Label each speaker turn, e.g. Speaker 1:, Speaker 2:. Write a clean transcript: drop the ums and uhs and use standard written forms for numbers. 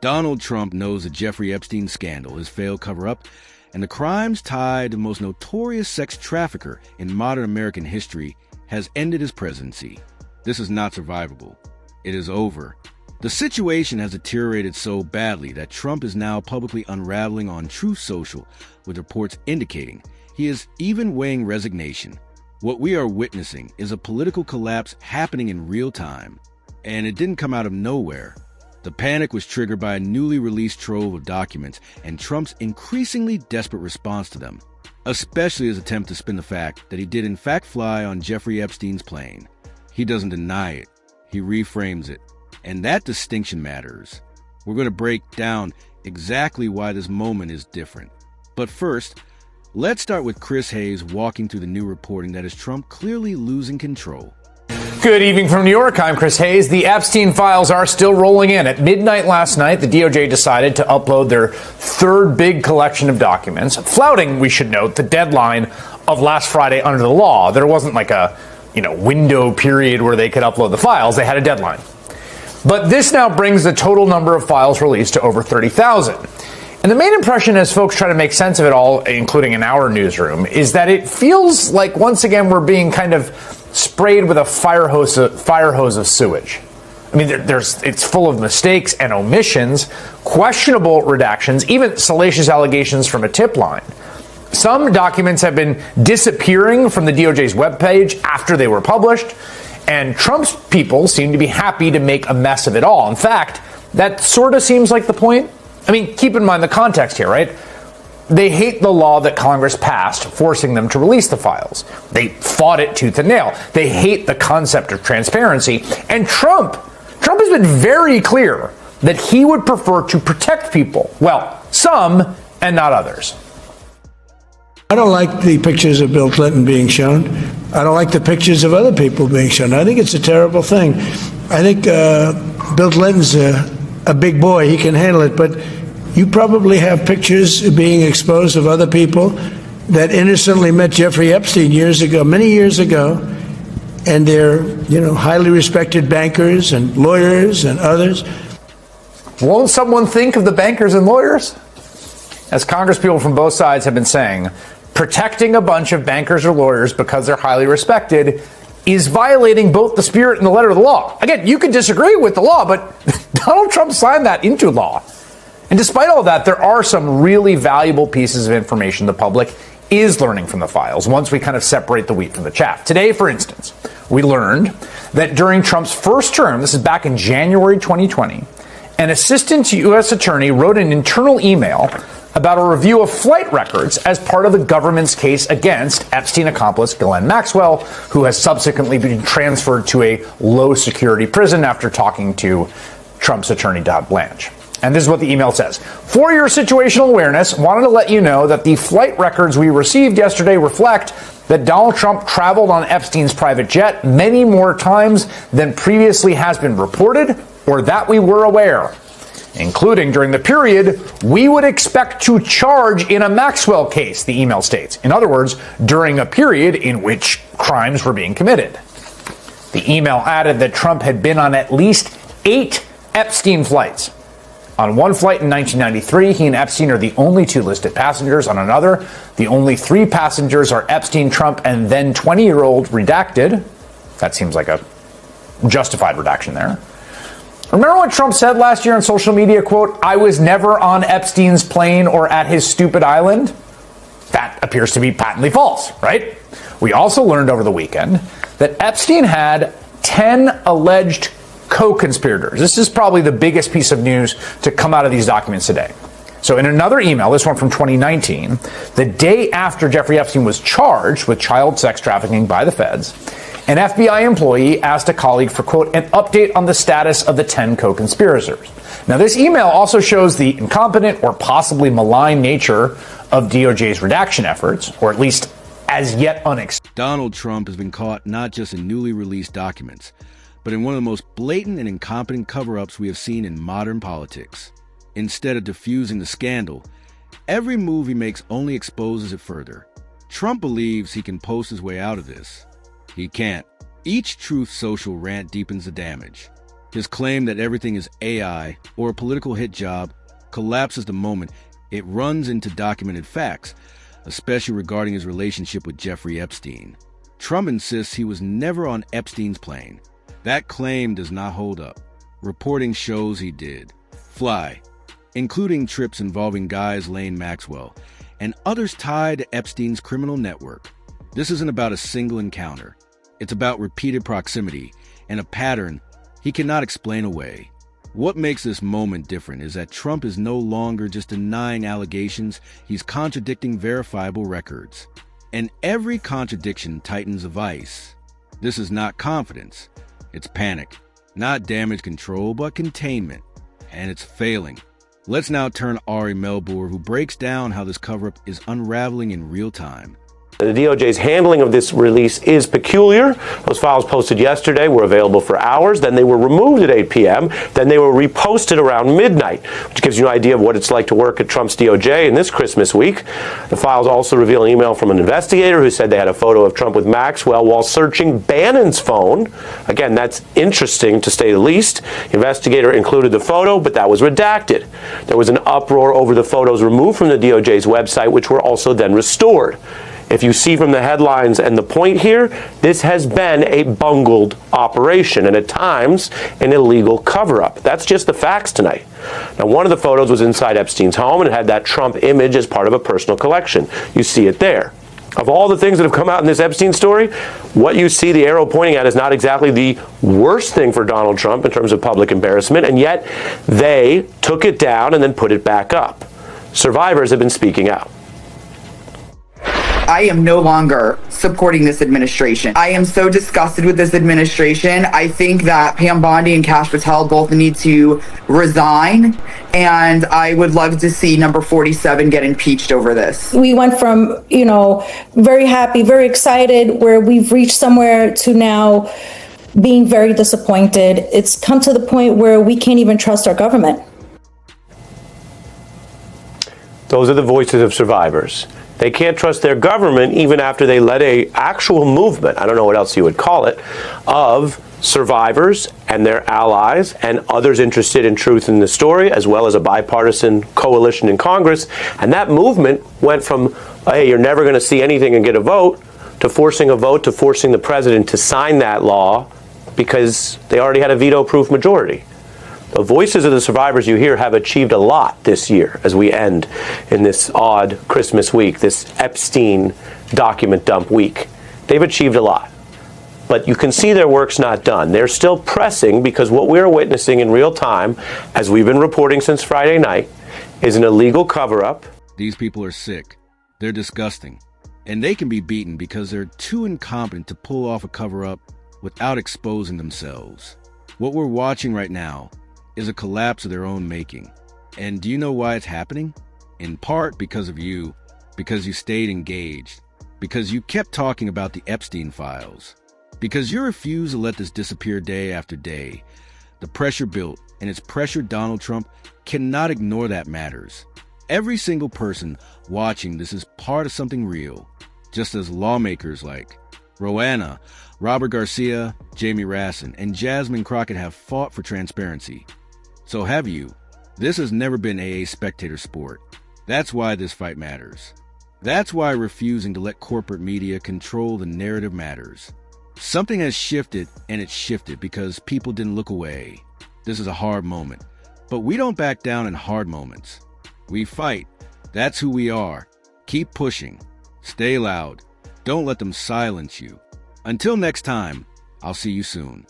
Speaker 1: Donald Trump knows the Jeffrey Epstein scandal, his failed cover-up, and the crimes tied to the most notorious sex trafficker in modern American history has ended his presidency. This is not survivable. It is over. The situation has deteriorated so badly that Trump is now publicly unraveling on Truth Social, with reports indicating he is even weighing resignation. What we are witnessing is a political collapse happening in real time, and it didn't come out of nowhere. The panic was triggered by a newly released trove of documents and Trump's increasingly desperate response to them, especially his attempt to spin the fact that he did in fact fly on Jeffrey Epstein's plane. He doesn't deny it. He reframes it. And that distinction matters. We're going to break down exactly why this moment is different. But first, let's start with Chris Hayes walking through the new reporting that is Trump clearly losing control.
Speaker 2: Good evening from New York. I'm Chris Hayes. The Epstein files are still rolling in. At midnight last night, the DOJ decided to upload their third big collection of documents, flouting, we should note, the deadline of last Friday under the law. There wasn't like a, window period where they could upload the files. They had a deadline. But this now brings the total number of files released to over 30,000. And the main impression as folks try to make sense of it all, including in our newsroom, is that it feels like once again we're being kind of sprayed with a fire hose of sewage. I mean, it's full of mistakes and omissions, questionable redactions, even salacious allegations from a tip line. Some documents have been disappearing from the DOJ's webpage after they were published, and Trump's people seem to be happy to make a mess of it all. In fact, that sort of seems like the point. I mean, keep in mind the context here, right? They hate the law that Congress passed, forcing them to release the files. They fought it tooth and nail. They hate the concept of transparency. And Trump has been very clear that he would prefer to protect people. Well, some and not others.
Speaker 3: I don't like the pictures of Bill Clinton being shown. I don't like the pictures of other people being shown. I think it's a terrible thing. I think Bill Clinton's a big boy. He can handle it. But you probably have pictures being exposed of other people that innocently met Jeffrey Epstein many years ago, and they're, highly respected bankers and lawyers and others.
Speaker 2: Won't someone think of the bankers and lawyers? As congresspeople from both sides have been saying, protecting a bunch of bankers or lawyers because they're highly respected is violating both the spirit and the letter of the law. Again, you can disagree with the law, but Donald Trump signed that into law. And despite all that, there are some really valuable pieces of information the public is learning from the files once we kind of separate the wheat from the chaff. Today, for instance, we learned that during Trump's first term, this is back in January 2020, an assistant U.S. attorney wrote an internal email about a review of flight records as part of the government's case against Epstein accomplice Ghislaine Maxwell, who has subsequently been transferred to a low-security prison after talking to Trump's attorney, Todd Blanche. And this is what the email says. For your situational awareness, wanted to let you know that the flight records we received yesterday reflect that Donald Trump traveled on Epstein's private jet many more times than previously has been reported or that we were aware, including during the period we would expect to charge in a Maxwell case, the email states. In other words, during a period in which crimes were being committed. The email added that Trump had been on at least 8 Epstein flights. On one flight in 1993, he and Epstein are the only 2 listed passengers. On another, the only 3 passengers are Epstein, Trump, and then 20-year-old redacted. That seems like a justified redaction there. Remember what Trump said last year on social media, quote, "I was never on Epstein's plane or at his stupid island"? That appears to be patently false, right? We also learned over the weekend that Epstein had 10 alleged co-conspirators. This is probably the biggest piece of news to come out of these documents today. So in another email, this one from 2019, the day after Jeffrey Epstein was charged with child sex trafficking by the feds, an FBI employee asked a colleague for, quote, an update on the status of the 10 co-conspirators. Now, this email also shows the incompetent or possibly malign nature of DOJ's redaction efforts, or at least as yet unexpected.
Speaker 1: Donald Trump has been caught not just in newly released documents, but in one of the most blatant and incompetent cover-ups we have seen in modern politics. Instead of diffusing the scandal, every move he makes only exposes it further. Trump believes he can post his way out of this. He can't. Each Truth Social rant deepens the damage. His claim that everything is AI or a political hit job collapses the moment it runs into documented facts, especially regarding his relationship with Jeffrey Epstein. Trump insists he was never on Epstein's plane. That claim does not hold up. Reporting shows he did fly, including trips involving Ghislaine Maxwell and others tied to Epstein's criminal network. This isn't about a single encounter. It's about repeated proximity and a pattern he cannot explain away. What makes this moment different is that Trump is no longer just denying allegations, he's contradicting verifiable records. And every contradiction tightens the vice. This is not confidence, it's panic. Not damage control, but containment. And it's failing. Let's now turn to Ari Melbourne, who breaks down how this cover-up is unraveling in real time.
Speaker 4: The DOJ's handling of this release is peculiar. Those files posted yesterday were available for hours, then they were removed at 8 p.m., then they were reposted around midnight, which gives you an idea of what it's like to work at Trump's DOJ in this Christmas week. The files also reveal an email from an investigator who said they had a photo of Trump with Maxwell while searching Bannon's phone. Again, that's interesting to say the least. The investigator included the photo, but that was redacted. There was an uproar over the photos removed from the DOJ's website, which were also then restored. If you see from the headlines and the point here, this has been a bungled operation and at times an illegal cover-up. That's just the facts tonight. Now, one of the photos was inside Epstein's home and it had that Trump image as part of a personal collection. You see it there. Of all the things that have come out in this Epstein story, what you see the arrow pointing at is not exactly the worst thing for Donald Trump in terms of public embarrassment, and yet they took it down and then put it back up. Survivors have been speaking out.
Speaker 5: I am no longer supporting this administration. I am so disgusted with this administration. I think that Pam Bondi and Kash Patel both need to resign, and I would love to see number 47 get impeached over this.
Speaker 6: We went from, very happy, very excited, where we've reached somewhere to now being very disappointed. It's come to the point where we can't even trust our government.
Speaker 4: Those are the voices of survivors. They can't trust their government even after they led a actual movement, I don't know what else you would call it, of survivors and their allies and others interested in truth in the story, as well as a bipartisan coalition in Congress. And that movement went from, hey, you're never going to see anything and get a vote, to forcing a vote, to forcing the president to sign that law because they already had a veto-proof majority. The voices of the survivors you hear have achieved a lot this year as we end in this odd Christmas week, this Epstein document dump week. They've achieved a lot. But you can see their work's not done. They're still pressing because what we're witnessing in real time, as we've been reporting since Friday night, is an illegal cover-up.
Speaker 1: These people are sick. They're disgusting. And they can be beaten because they're too incompetent to pull off a cover-up without exposing themselves. What we're watching right now is a collapse of their own making. And do you know why it's happening? In part because of you, because you stayed engaged, because you kept talking about the Epstein files, because you refused to let this disappear day after day. The pressure built, and it's pressure Donald Trump cannot ignore that matters. Every single person watching this is part of something real, just as lawmakers like Roanna, Robert Garcia, Jamie Rassin, and Jasmine Crockett have fought for transparency. So have you. This has never been a spectator sport. That's why this fight matters. That's why refusing to let corporate media control the narrative matters. Something has shifted, and it's shifted because people didn't look away. This is a hard moment. But we don't back down in hard moments. We fight. That's who we are. Keep pushing. Stay loud. Don't let them silence you. Until next time, I'll see you soon.